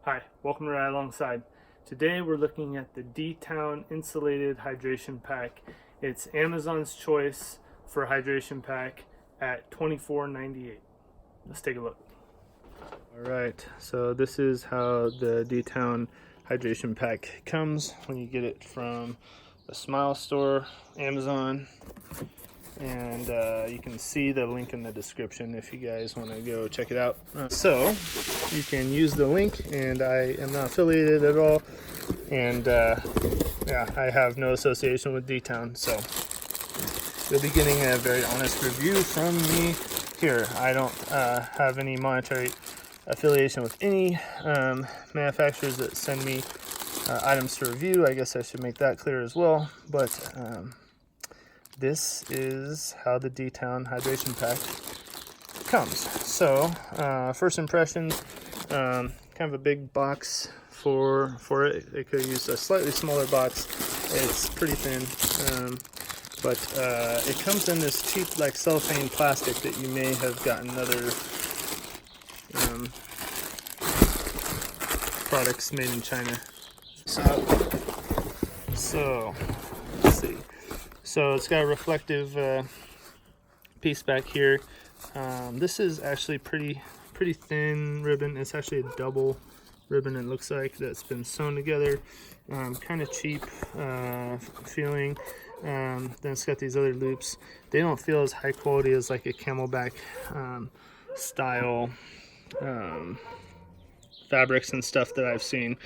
Hi, welcome to RideAlongside. Today we're looking at the Dtown Insulated Hydration Pack. It's Amazon's choice for hydration pack at $24.98. Let's take a look. Alright, so this is how the Dtown Hydration Pack comes when you get it from the Smile Store, Amazon. And you can see the link in the description if you guys want to go check it out. So you can use the link, and I am not affiliated at all, and yeah, I have no association with Dtown, so you'll be getting a very honest review from me here. I don't have any monetary affiliation with any manufacturers that send me items to review. I guess I should make that clear as well, but this is how the Dtown Hydration Pack comes. So, first impressions, kind of a big box for it. They could use a slightly smaller box. It's pretty thin, but it comes in this cheap, like cellophane plastic that you may have gotten other products made in China. So let's see. So it's got a reflective piece back here. This is actually pretty thin ribbon. It's actually a double ribbon, it looks like, that's been sewn together. Kind of cheap feeling. Then it's got these other loops. They don't feel as high quality as like a Camelback style fabrics and stuff that I've seen.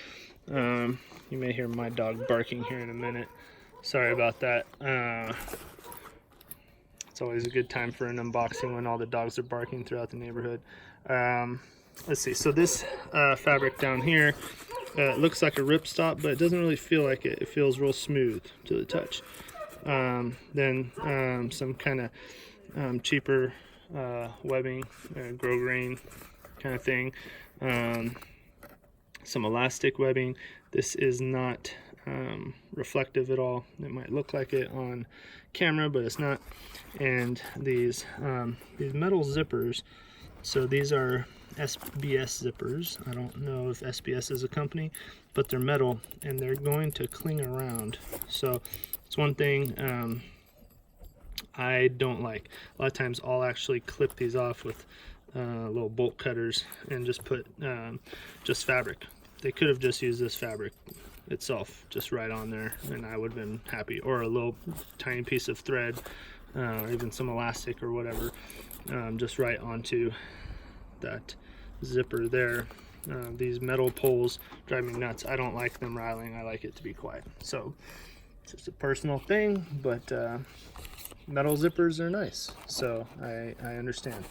You may hear my dog barking here in a minute. Sorry about that. It's always a good time for an unboxing when all the dogs are barking throughout the neighborhood. Let's see. So this fabric down here looks like a ripstop, but it doesn't really feel like it. It feels real smooth to the touch. Then some kind of cheaper webbing, grow grain kind of thing. Some elastic webbing. This is not reflective at all. It might look like it on camera, but it's not. And these metal zippers. So these are SBS zippers. I don't know if SBS is a company, but they're metal and they're going to cling around. So it's one thing I don't like. A lot of times I'll actually clip these off with little bolt cutters and just put just fabric. They could have just used this fabric itself just right on there and I would have been happy, or a little tiny piece of thread, or even some elastic or whatever, just right onto that zipper there. These metal poles drive me nuts. I don't like them rattling. I like it to be quiet. So it's just a personal thing, but metal zippers are nice, so I understand.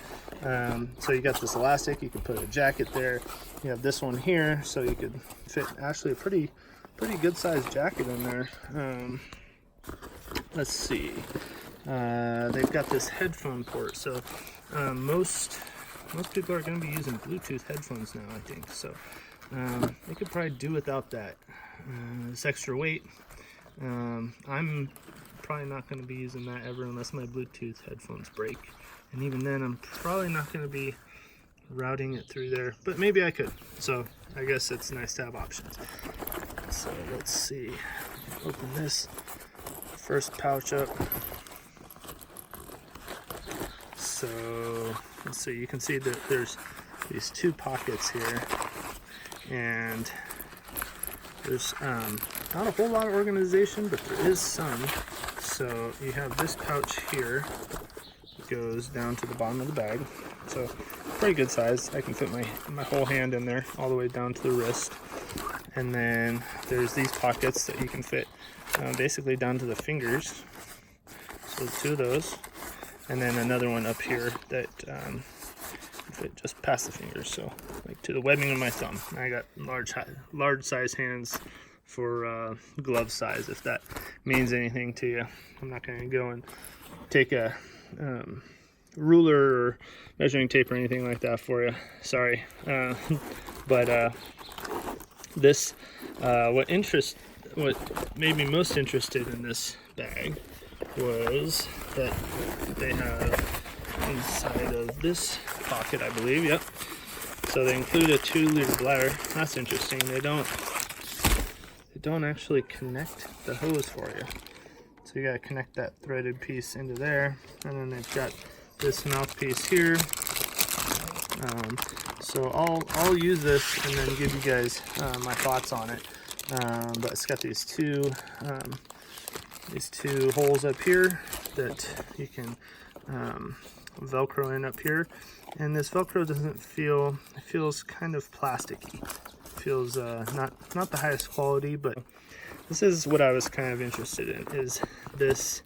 So you got this elastic, you can put a jacket there. You have this one here, so you could fit actually a pretty good sized jacket in there. Let's see. They've got this headphone port, so most people are going to be using Bluetooth headphones now, I think. So they could probably do without that. This extra weight. I'm probably not going to be using that ever unless my Bluetooth headphones break, and even then I'm probably not going to be routing it through there, but maybe I could. So I guess it's nice to have options. So let's see, open this first pouch up. So let's see, you can see that there's these two pockets here, and there's not a whole lot of organization, but there is some. So you have this pouch here, it goes down to the bottom of the bag, so pretty good size. I can fit my whole hand in there all the way down to the wrist. And then there's these pockets that you can fit basically down to the fingers, so two of those, and then another one up here that fit just past the fingers, so like to the webbing of my thumb. I got large size hands for glove size, if that means anything to you. I'm not going to go and take a ruler or measuring tape or anything like that for you, sorry. But this what made me most interested in this bag was that they have inside of this pocket, I believe, yep, So they include a 2-liter bladder. That's interesting. They don't actually connect the hose for you. So you gotta connect that threaded piece into there, and then they've got this mouthpiece here. So I'll use this and then give you guys my thoughts on it. But it's got these two holes up here that you can Velcro in up here, and this Velcro doesn't feel, it feels kind of plasticky. It feels not the highest quality, but this is what I was kind of interested in, is this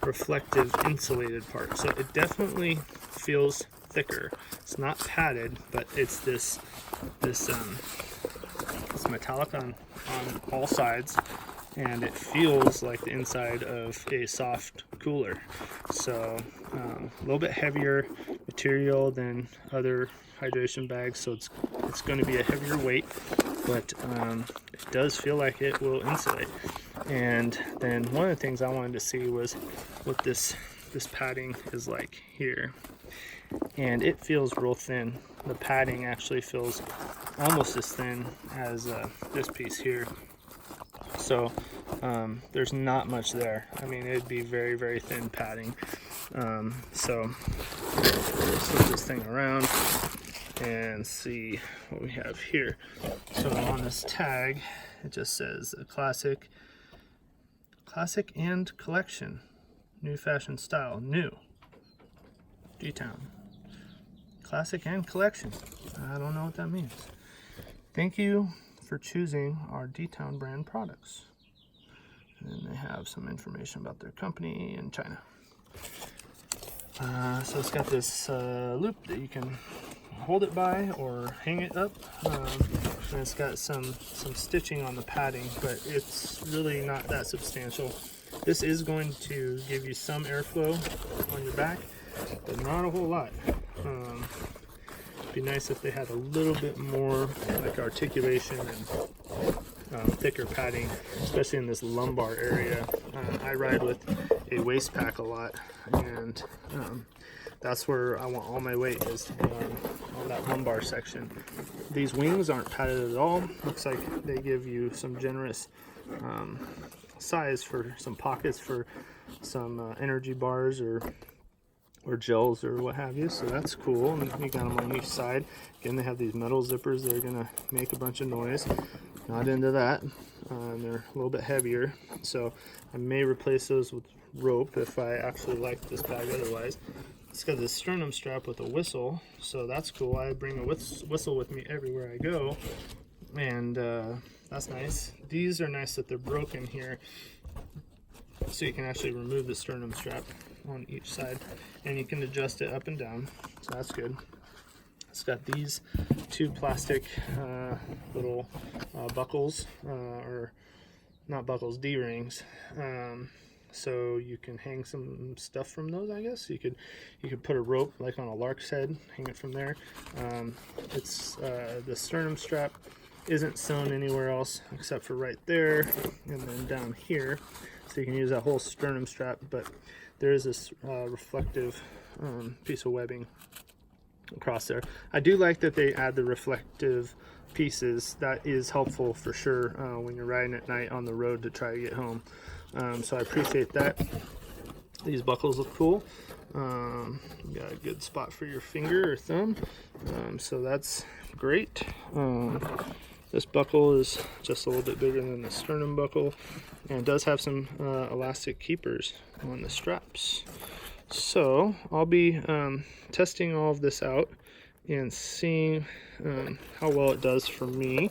reflective insulated part. So it definitely feels thicker. It's not padded, but it's this metallic on all sides, and it feels like the inside of a soft cooler. So a little bit heavier material than other hydration bags, so it's going to be a heavier weight, but it does feel like it will insulate. And then one of the things I wanted to see was what this padding is like here, and it feels real thin. The padding actually feels almost as thin as this piece here. So there's not much there. I mean, it'd be very, very thin padding. So let's flip this thing around and see what we have here. So on this tag, it just says a classic and collection, new fashion style, new Dtown. Classic and collection. I don't know what that means. Thank you for choosing our Dtown brand products. And then they have some information about their company in China. So it's got this loop that you can hold it by or hang it up. And it's got some stitching on the padding, but it's really not that substantial. This is going to give you some airflow on your back, but not a whole lot. It'd be nice if they had a little bit more like articulation and thicker padding, especially in this lumbar area. I ride with a waist pack a lot, and that's where I want all my weight, is on that lumbar section. These wings aren't padded at all. Looks like they give you some generous size for some pockets for some energy bars or gels or what have you, so that's cool. And you got them on each side. Again, they have these metal zippers that are gonna make a bunch of noise. Not into that. They're a little bit heavier, so I may replace those with rope if I actually like this bag. Otherwise, it's got this sternum strap with a whistle, so that's cool. I bring a whistle with me everywhere I go, and that's nice. These are nice that they're broken here, so you can actually remove the sternum strap on each side, and you can adjust it up and down, so that's good. It's got these two plastic little buckles, or not buckles, D-rings, so you can hang some stuff from those. I guess you could put a rope like on a lark's head, hang it from there. It's the sternum strap isn't sewn anywhere else except for right there and then down here, so you can use that whole sternum strap, but there is this reflective piece of webbing across there. I do like that they add the reflective pieces. That is helpful for sure when you're riding at night on the road to try to get home. So I appreciate that. These buckles look cool. Got a good spot for your finger or thumb, so that's great. This buckle is just a little bit bigger than the sternum buckle, and it does have some elastic keepers on the straps. So I'll be testing all of this out and seeing how well it does for me.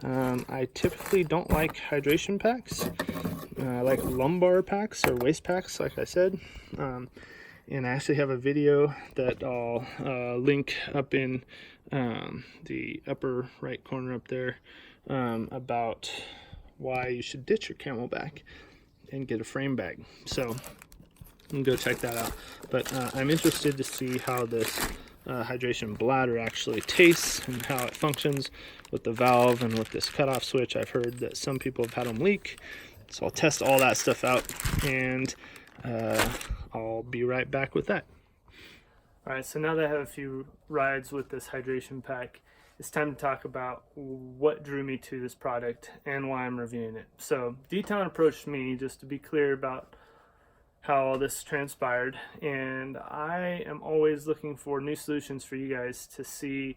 I typically don't like hydration packs. I like lumbar packs or waist packs, like I said. And I actually have a video that I'll link up in the upper right corner up there about why you should ditch your Camelback and get a frame bag. So you can go check that out. But I'm interested to see how this hydration bladder actually tastes and how it functions with the valve and with this cutoff switch. I've heard that some people have had them leak, so I'll test all that stuff out, and I'll be right back with that. Alright, so now that I have a few rides with this hydration pack, it's time to talk about what drew me to this product and why I'm reviewing it. So Dtown approached me, just to be clear about how all this transpired, and I am always looking for new solutions for you guys to see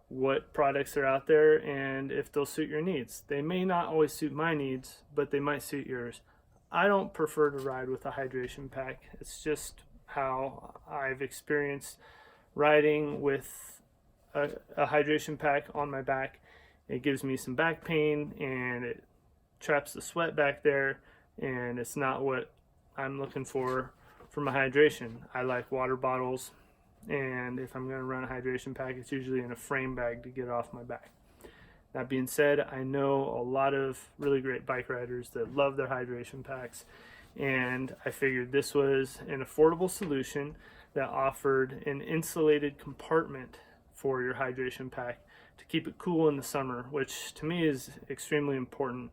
what products are out there and if they'll suit your needs. They may not always suit my needs, but they might suit yours. I don't prefer to ride with a hydration pack. It's just how I've experienced riding with a hydration pack on my back. It gives me some back pain and it traps the sweat back there, and it's not what I'm looking for my hydration. I like water bottles, and if I'm going to run a hydration pack, it's usually in a frame bag to get it off my back. That being said, I know a lot of really great bike riders that love their hydration packs, and I figured this was an affordable solution that offered an insulated compartment for your hydration pack to keep it cool in the summer, which to me is extremely important.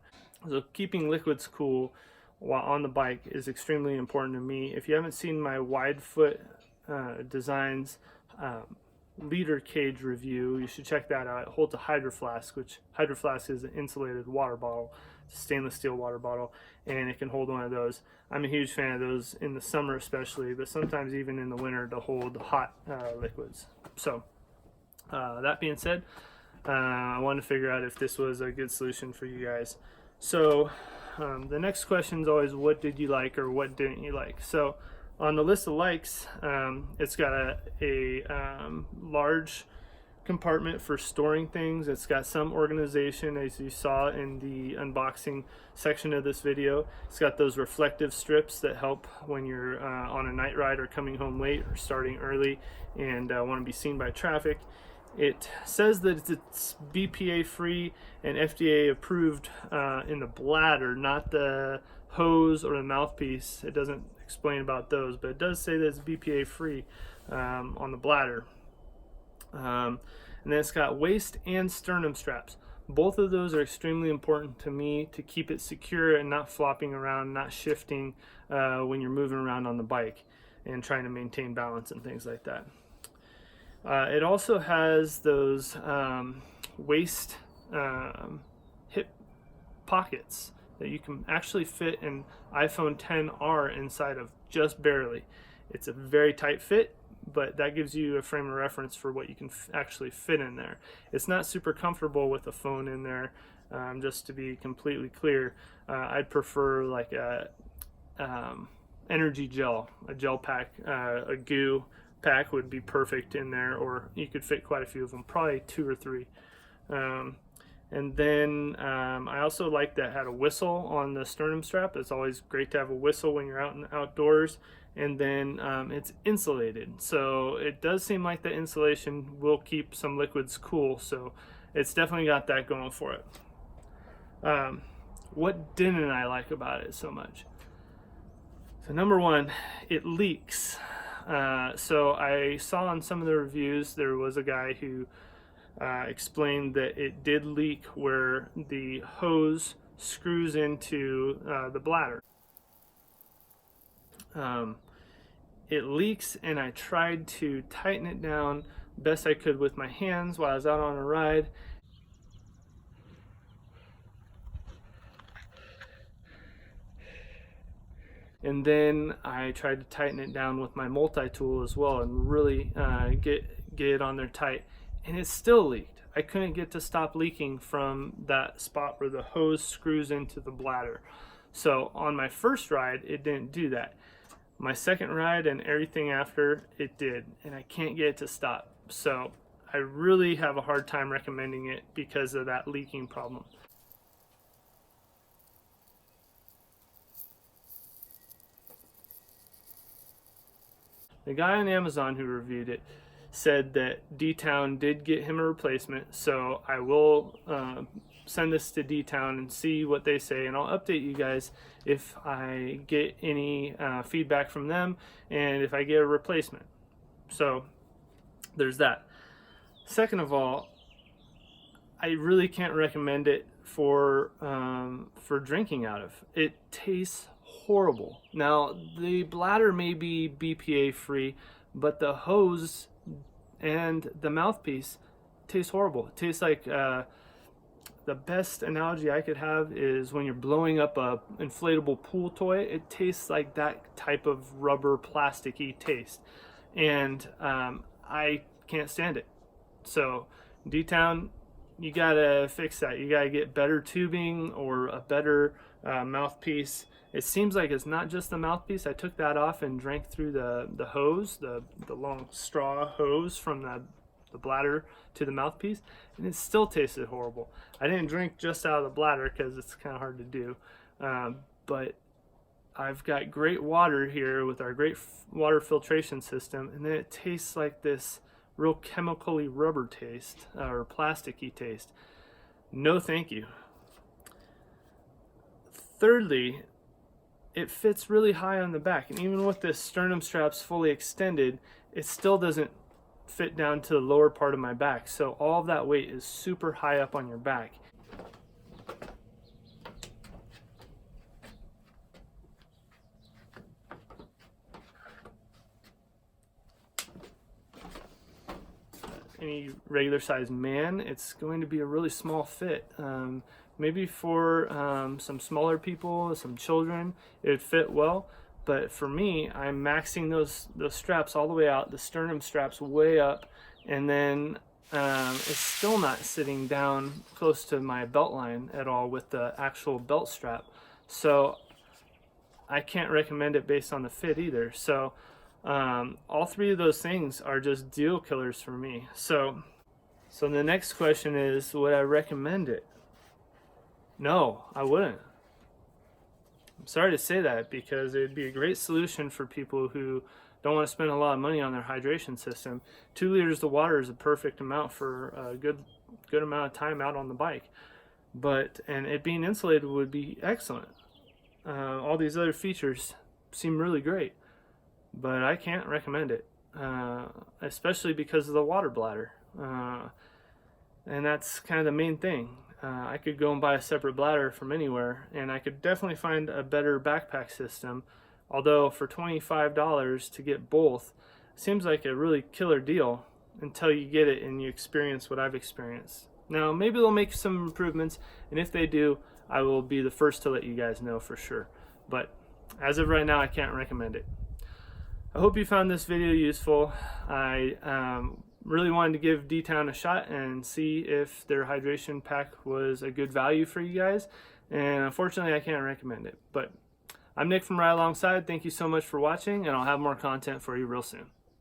So keeping liquids cool while on the bike is extremely important to me. If you haven't seen my wide foot Designs liter cage review, you should check that out. It holds a Hydro Flask, which Hydro Flask is an insulated water bottle, stainless steel water bottle, and it can hold one of those. I'm a huge fan of those in the summer especially, but sometimes even in the winter to hold hot liquids. So that being said, I wanted to figure out if this was a good solution for you guys. So the next question is always, what did you like or what didn't you like? So on the list of likes, it's got a large compartment for storing things. It's got some organization, as you saw in the unboxing section of this video. It's got those reflective strips that help when you're on a night ride or coming home late or starting early and want to be seen by traffic. It says that it's BPA free and FDA approved in the bladder, not the hose or the mouthpiece. It doesn't explain about those, but it does say that it's BPA free on the bladder. And then it's got waist and sternum straps. Both of those are extremely important to me to keep it secure and not flopping around, not shifting when you're moving around on the bike and trying to maintain balance and things like that. It also has those waist hip pockets that you can actually fit an iPhone XR inside of, just barely. It's a very tight fit, but that gives you a frame of reference for what you can actually fit in there. It's not super comfortable with a phone in there, just to be completely clear. I'd prefer like a energy gel, a gel pack, a goo pack would be perfect in there, or you could fit quite a few of them, probably 2 or 3. And then I also like that it had a whistle on the sternum strap. It's always great to have a whistle when you're out in the outdoors. And then it's insulated, so it does seem like the insulation will keep some liquids cool, so it's definitely got that going for it. What didn't I like about it so much? So number one, it leaks. So I saw on some of the reviews there was a guy who explained that it did leak where the hose screws into the bladder. It leaks, and I tried to tighten it down best I could with my hands while I was out on a ride. And then I tried to tighten it down with my multi-tool as well and really get it on there tight, and it still leaked. I couldn't get to stop leaking from that spot where the hose screws into the bladder. So on my first ride, it didn't do that. My second ride and everything after, it did, and I can't get it to stop. So I really have a hard time recommending it because of that leaking problem. The guy on Amazon who reviewed it said that Dtown did get him a replacement, so I will send this to Dtown and see what they say, and I'll update you guys if I get any feedback from them and if I get a replacement. So there's that. Second of all, I really can't recommend it for drinking out of. It tastes horrible. Now the bladder may be BPA free, but the hose and the mouthpiece tastes horrible. It tastes like the best analogy I could have is when you're blowing up a inflatable pool toy. It tastes like that type of rubber plasticky taste, and I can't stand it. So Dtown, you gotta fix that. You gotta get better tubing or a better mouthpiece. It seems like it's not just the mouthpiece. I took that off and drank through the hose, the long straw hose from the bladder to the mouthpiece, and it still tasted horrible. I didn't drink just out of the bladder because it's kind of hard to do, but I've got great water here with our great water filtration system, and then it tastes like this real chemically rubber taste or plasticky taste. No thank you. Thirdly, it fits really high on the back, and even with the sternum straps fully extended, it still doesn't fit down to the lower part of my back. So all of that weight is super high up on your back. Any regular sized man, it's going to be a really small fit. Maybe for some smaller people, some children, it would fit well. But for me, I'm maxing those straps all the way out, the sternum straps way up, and then it's still not sitting down close to my belt line at all with the actual belt strap. So I can't recommend it based on the fit either. So all three of those things are just deal killers for me. So the next question is, would I recommend it? No, I wouldn't. I'm sorry to say that, because it would be a great solution for people who don't want to spend a lot of money on their hydration system. 2 liters of water is a perfect amount for a good amount of time out on the bike. And it being insulated would be excellent. All these other features seem really great, but I can't recommend it, especially because of the water bladder. And that's kind of the main thing. I could go and buy a separate bladder from anywhere, and I could definitely find a better backpack system. Although for $25 to get both seems like a really killer deal until you get it and you experience what I've experienced. Now, maybe they'll make some improvements, and if they do, I will be the first to let you guys know for sure. But as of right now, I can't recommend it. I hope you found this video useful. I really wanted to give Dtown a shot and see if their hydration pack was a good value for you guys, and unfortunately I can't recommend it. But I'm Nick from RideAlongside. Thank you so much for watching, and I'll have more content for you real soon.